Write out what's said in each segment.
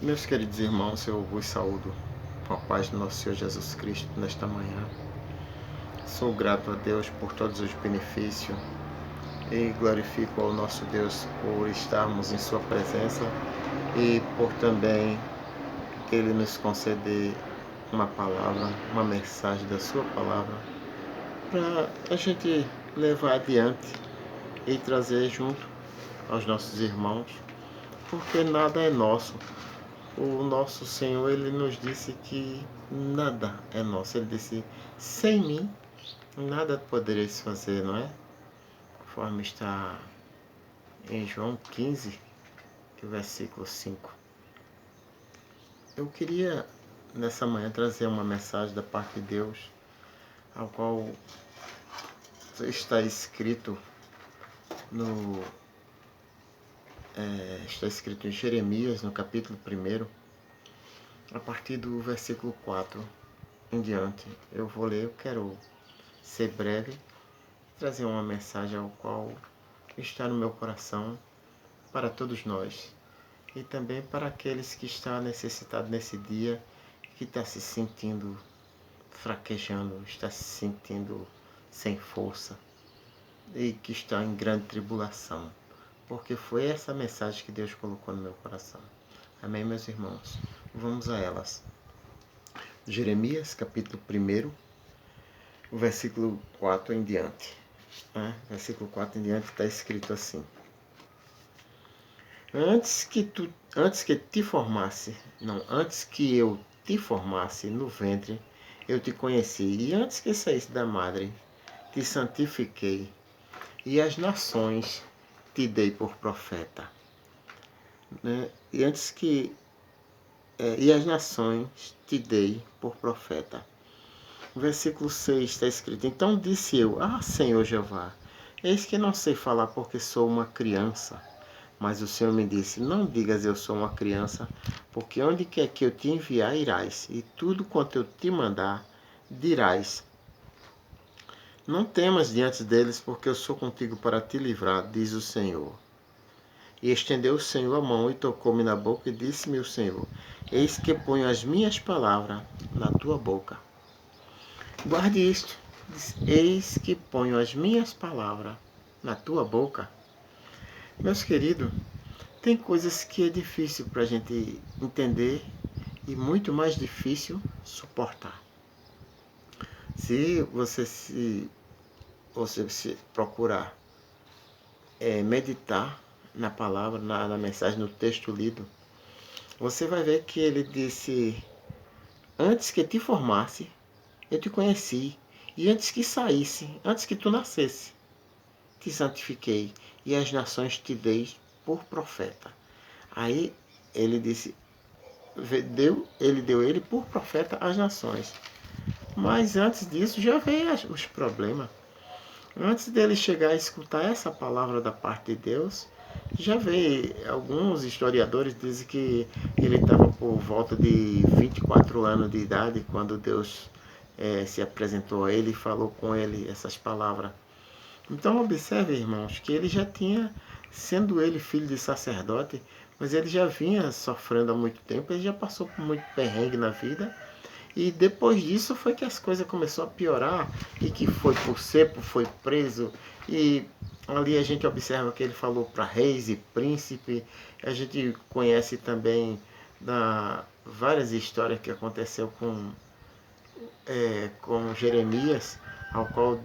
Meus queridos irmãos, eu vos saúdo com a paz do nosso Senhor Jesus Cristo nesta manhã. Sou grato a Deus por todos os benefícios e glorifico ao nosso Deus por estarmos em Sua presença e por também Ele nos conceder uma palavra, uma mensagem da Sua palavra para a gente levar adiante e trazer junto aos nossos irmãos, porque nada é nosso. O nosso Senhor, Ele nos disse que nada é nosso. Ele disse, sem mim, nada podereis fazer, não é? Conforme está em João 15, versículo 5. Eu queria, nessa manhã, trazer uma mensagem da parte de Deus, ao qual está escrito está escrito em Jeremias, no capítulo 1, a partir do versículo 4 em diante. Eu vou ler, eu quero ser breve, trazer uma mensagem ao qual está no meu coração para todos nós e também para aqueles que estão necessitados nesse dia, que está se sentindo fraquejando, está se sentindo sem força e que está em grande tribulação, porque foi essa mensagem que Deus colocou no meu coração. Amém, meus irmãos? Vamos a elas. Jeremias, capítulo 1, o versículo 4 em diante. Versículo 4 em diante está escrito assim: antes que eu te formasse no ventre, eu te conheci, e antes que saísse da madre, te santifiquei, e as nações te dei por profeta. Né? E as nações te dei por profeta. O versículo 6 está escrito: então disse eu, Senhor Jeová, eis que não sei falar porque sou uma criança. Mas o Senhor me disse, não digas eu sou uma criança, porque onde quer que eu te enviar, irás, e tudo quanto eu te mandar, dirás. Não temas diante deles, porque eu sou contigo para te livrar, diz o Senhor. E estendeu o Senhor a mão e tocou-me na boca, e disse-me o Senhor, eis que ponho as minhas palavras na tua boca. Guarde isto, eis que ponho as minhas palavras na tua boca. Meus queridos, tem coisas que é difícil para a gente entender e muito mais difícil suportar. Se você procurar meditar na palavra, na mensagem, no texto lido, você vai ver que ele disse, antes que te formasse, eu te conheci, e antes que saísse, antes que tu nascesse, te santifiquei, e as nações te dei por profeta. Aí ele disse, ele deu ele por profeta às nações. Mas antes disso já veio os problemas. Antes dele chegar a escutar essa palavra da parte de Deus, já veio. Alguns historiadores dizem que ele estava por volta de 24 anos de idade quando Deus se apresentou a ele e falou com ele essas palavras. Então observe, irmãos, que ele já tinha, sendo ele filho de sacerdote, mas ele já vinha sofrendo há muito tempo, ele já passou por muito perrengue na vida, e depois disso foi que as coisas começaram a piorar, e que foi por cepo, foi preso, e ali a gente observa que ele falou para reis e príncipe. A gente conhece também várias histórias que aconteceu com Jeremias, ao qual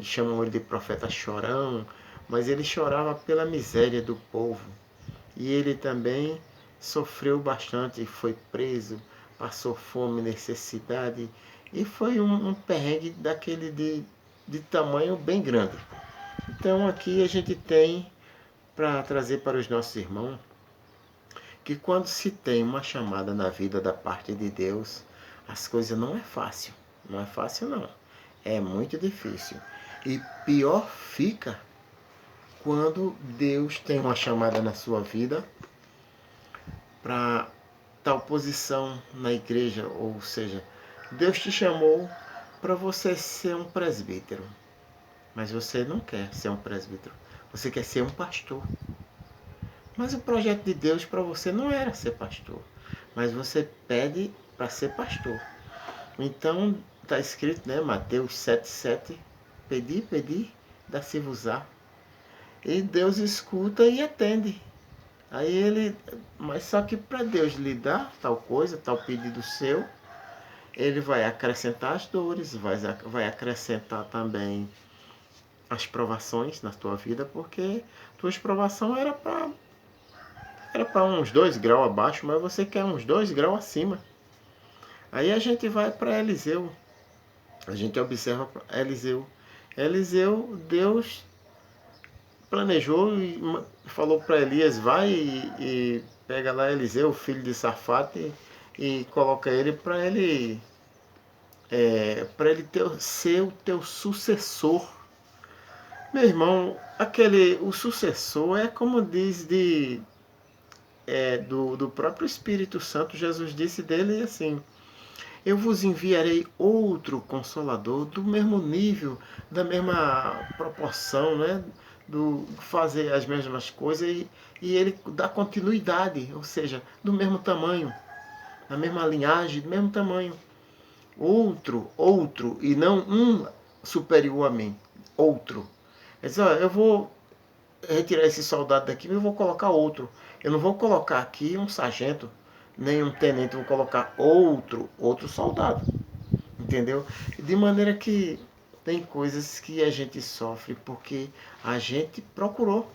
chamam ele de profeta chorão, mas ele chorava pela miséria do povo. E ele também sofreu bastante, foi preso, passou fome, necessidade, e foi um perrengue daquele de tamanho bem grande. Então aqui a gente tem para trazer para os nossos irmãos que quando se tem uma chamada na vida da parte de Deus, as coisas não é fácil. Não é fácil não. É muito difícil. E pior fica quando Deus tem uma chamada na sua vida para tal posição na igreja, ou seja, Deus te chamou para você ser um presbítero, mas você não quer ser um presbítero, você quer ser um pastor. Mas o projeto de Deus para você não era ser pastor. mas você pede para ser pastor. Então, está escrito, né, Mateus 7,7, pedi, dá-se-vos-á. E Deus escuta e atende. Aí ele, mas só que para Deus lhe dar tal coisa, tal pedido seu, ele vai acrescentar as dores, vai acrescentar também as provações na tua vida, porque tuas provações era para uns 2 graus abaixo, mas você quer uns 2 graus acima. Aí a gente vai para Eliseu, a gente observa Eliseu. Eliseu, Deus planejou e falou para Elias, vai e pega lá Eliseu, filho de Safate, e coloca ele para ele ser o teu sucessor. Meu irmão, o sucessor é como diz do próprio Espírito Santo. Jesus disse dele assim: eu vos enviarei outro Consolador do mesmo nível, da mesma proporção, né? Do fazer as mesmas coisas e ele dá continuidade, ou seja, do mesmo tamanho, da mesma linhagem, do mesmo tamanho. Outro, e não um superior a mim, outro. Ele diz, eu vou retirar esse soldado daqui, mas eu vou colocar outro. Eu não vou colocar aqui um sargento, nem um tenente, eu vou colocar outro soldado. Entendeu? De maneira que tem coisas que a gente sofre porque a gente procurou.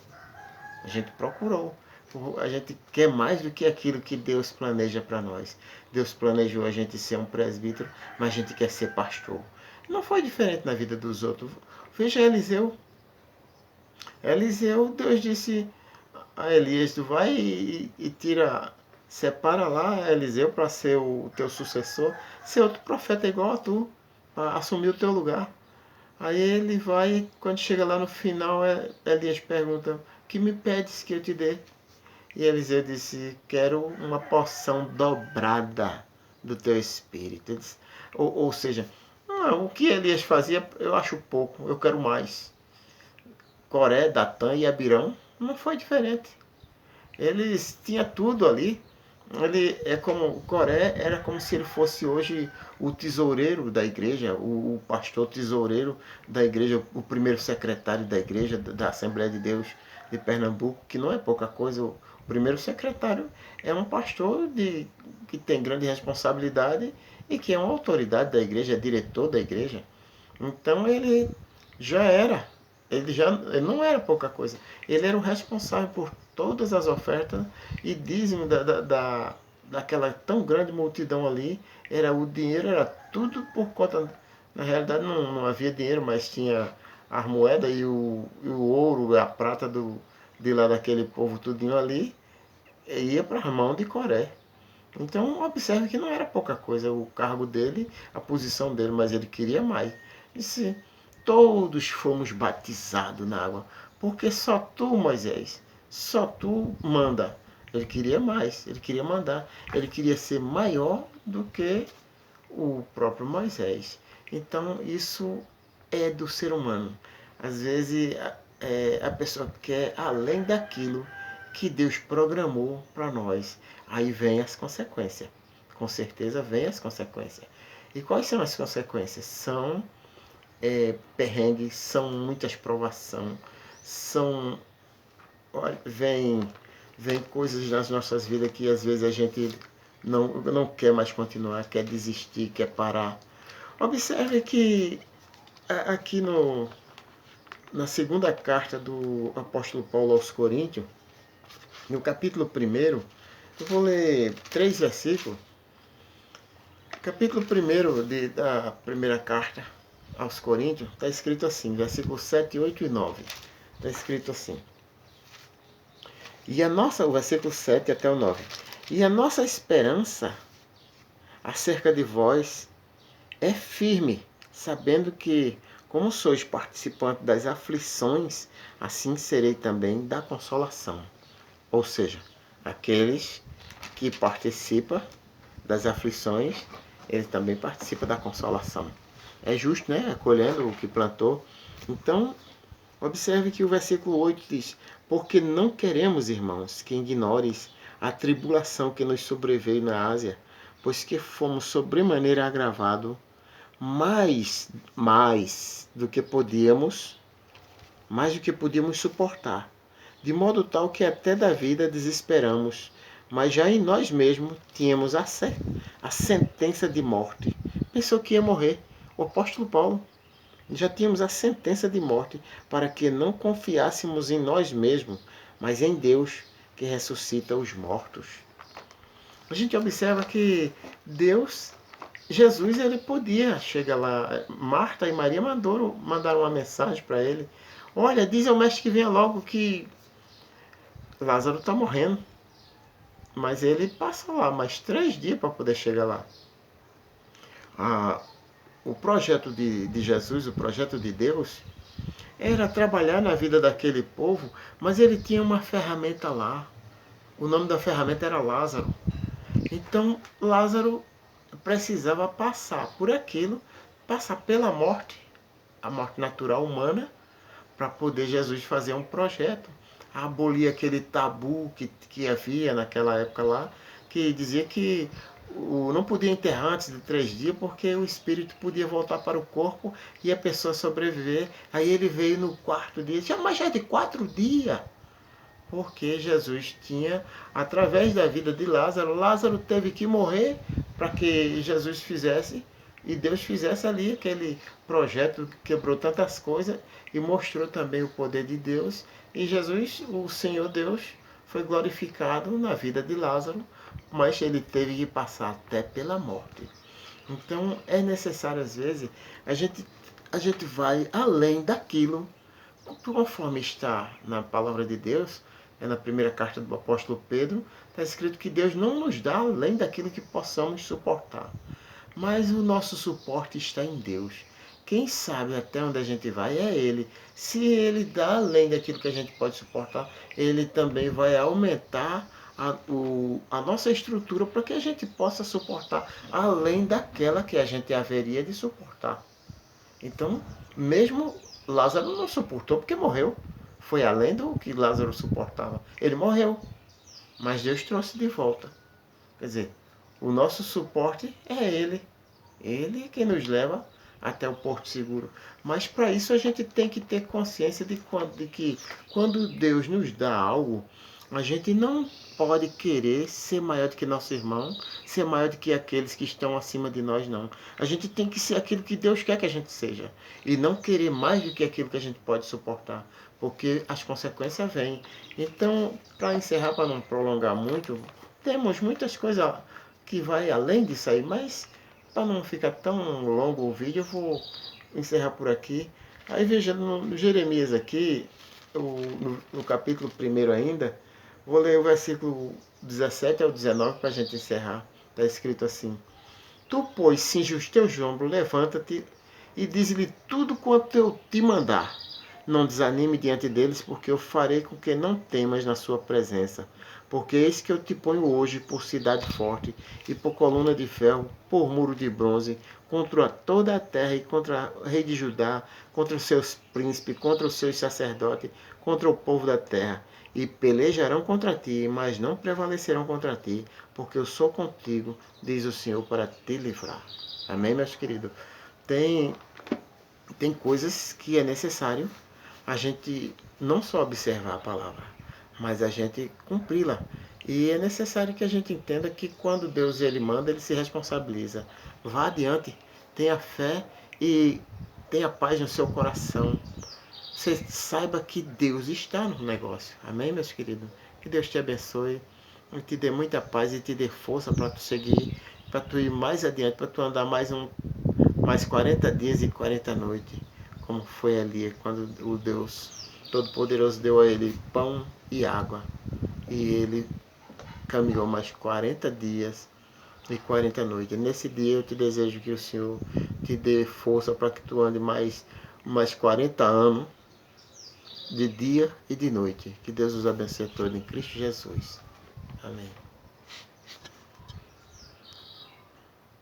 A gente procurou. A gente quer mais do que aquilo que Deus planeja para nós. Deus planejou a gente ser um presbítero, mas a gente quer ser pastor. Não foi diferente na vida dos outros. Veja Eliseu. Eliseu, Deus disse a Elias, tu vai e tira, separa lá Eliseu para ser o teu sucessor, ser outro profeta igual a tu, para assumir o teu lugar. Aí ele vai, quando chega lá no final, Elias pergunta, que me pedes que eu te dê? E Eliseu disse, quero uma porção dobrada do teu espírito. Disse, ou seja, não, o que Elias fazia eu acho pouco, eu quero mais. Coré, Datã e Abirão não foi diferente. Eles tinham tudo ali. Ele é como o Coré era como se ele fosse hoje o tesoureiro da igreja, o pastor tesoureiro da igreja, o primeiro secretário da igreja da Assembleia de Deus de Pernambuco, que não é pouca coisa. O primeiro secretário é um pastor que tem grande responsabilidade e que é uma autoridade da igreja, é diretor da igreja. Então já era, ele não era pouca coisa. Ele era o responsável por todas as ofertas e dízimo daquela tão grande multidão ali. O dinheiro era tudo por conta. Na realidade não havia dinheiro, mas tinha as moedas e o ouro, a prata de lá daquele povo tudinho ali, ia para a mão de Coré. Então observe que não era pouca coisa o cargo dele, a posição dele, mas ele queria mais. Disse, todos fomos batizados na água, porque só tu, Moisés, só tu manda. Ele queria mais, ele queria mandar, ele queria ser maior do que o próprio Moisés. Então isso é do ser humano. Às vezes a pessoa quer além daquilo que Deus programou para nós. Aí vem as consequências. Com certeza vem as consequências. E quais são as consequências? São perrengues, são muitas provações, são vem coisas nas nossas vidas que às vezes a gente não quer mais continuar, quer desistir, quer parar. Observe que aqui na segunda carta do apóstolo Paulo aos Coríntios, no capítulo 1, eu vou ler 3 versículos. Capítulo 1 da primeira carta aos Coríntios, está escrito assim, versículos 7, 8 e 9. Está escrito assim. O versículo 7 até o 9. E a nossa esperança acerca de vós é firme, sabendo que, como sois participantes das aflições, assim serei também da consolação. Ou seja, aqueles que participam das aflições, ele também participa da consolação. É justo, né? Colhendo o que plantou. Então, observe que o versículo 8 diz, porque não queremos, irmãos, que ignores a tribulação que nos sobreveio na Ásia, pois que fomos sobremaneira agravados, mais do que podíamos, mais do que podíamos suportar, de modo tal que até da vida desesperamos, mas já em nós mesmos tínhamos a sentença de morte. Pensou que ia morrer. O apóstolo Paulo, já tínhamos a sentença de morte, para que não confiássemos em nós mesmos, mas em Deus, que ressuscita os mortos. A gente observa que Deus, Jesus, ele podia chegar lá. Marta e Maria mandaram uma mensagem para ele. Olha, diz ao mestre que venha logo, que Lázaro está morrendo. Mas ele passa lá mais 3 dias para poder chegar lá. O projeto de Jesus, o projeto de Deus, era trabalhar na vida daquele povo, mas ele tinha uma ferramenta lá. O nome da ferramenta era Lázaro. Então, Lázaro precisava passar por aquilo, passar pela morte, a morte natural humana, para poder Jesus fazer um projeto, abolir aquele tabu que havia naquela época lá, que dizia que não podia enterrar antes de 3 dias, porque o espírito podia voltar para o corpo e a pessoa sobreviver. Aí ele veio no 4º dia, mas já é de 4 dias, porque Jesus tinha, através da vida de Lázaro, Lázaro teve que morrer para que Jesus fizesse, e Deus fizesse ali aquele projeto que quebrou tantas coisas e mostrou também o poder de Deus. E Jesus, o Senhor Deus, foi glorificado na vida de Lázaro, mas ele teve que passar até pela morte. Então é necessário, às vezes, a gente vai além daquilo, conforme está na palavra de Deus. Na primeira carta do apóstolo Pedro, está escrito que Deus não nos dá além daquilo que possamos suportar. Mas o nosso suporte está em Deus. Quem sabe até onde a gente vai é Ele. Se Ele dá além daquilo que a gente pode suportar, Ele também vai aumentar a nossa estrutura para que a gente possa suportar além daquela que a gente haveria de suportar. Então, mesmo Lázaro não suportou porque morreu. Foi além do que Lázaro suportava. Ele morreu, mas Deus trouxe de volta. Quer dizer, o nosso suporte é Ele. Ele é quem nos leva até o porto seguro. Mas para isso a gente tem que ter consciência de que quando Deus nos dá algo, a gente não pode querer ser maior do que nosso irmão, ser maior do que aqueles que estão acima de nós, não. A gente tem que ser aquilo que Deus quer que a gente seja. E não querer mais do que aquilo que a gente pode suportar. Porque as consequências vêm. Então, para encerrar, para não prolongar muito, temos muitas coisas que vai além disso aí, mas para não ficar tão longo o vídeo, eu vou encerrar por aqui. Aí veja, no Jeremias aqui, no capítulo 1 ainda, vou ler o versículo 17 ao 19 para a gente encerrar. Está escrito assim: Tu, pois, cinge os teus ombros, levanta-te e diz-lhe tudo quanto eu te mandar. Não desanime diante deles, porque eu farei com que não temas na sua presença. Porque eis que eu te ponho hoje por cidade forte, e por coluna de ferro, por muro de bronze, contra toda a terra e contra o rei de Judá, contra os seus príncipes, contra os seus sacerdotes, contra o povo da terra. E pelejarão contra ti, mas não prevalecerão contra ti, porque eu sou contigo, diz o Senhor, para te livrar. Amém, meus queridos? Tem coisas que é necessário a gente não só observar a palavra, mas a gente cumpri-la. E é necessário que a gente entenda que quando Deus ele manda, ele se responsabiliza. Vá adiante, tenha fé e tenha paz no seu coração. Você saiba que Deus está no negócio. Amém, meus queridos? Que Deus te abençoe, te dê muita paz e te dê força para tu seguir, para tu ir mais adiante, para tu andar mais 40 dias e 40 noites, como foi ali, quando o Deus Todo-Poderoso deu a ele pão e água. E ele caminhou mais 40 dias e 40 noites. Nesse dia eu te desejo que o Senhor te dê força para que tu ande mais 40 anos, de dia e de noite. Que Deus os abençoe a todos em Cristo Jesus. Amém.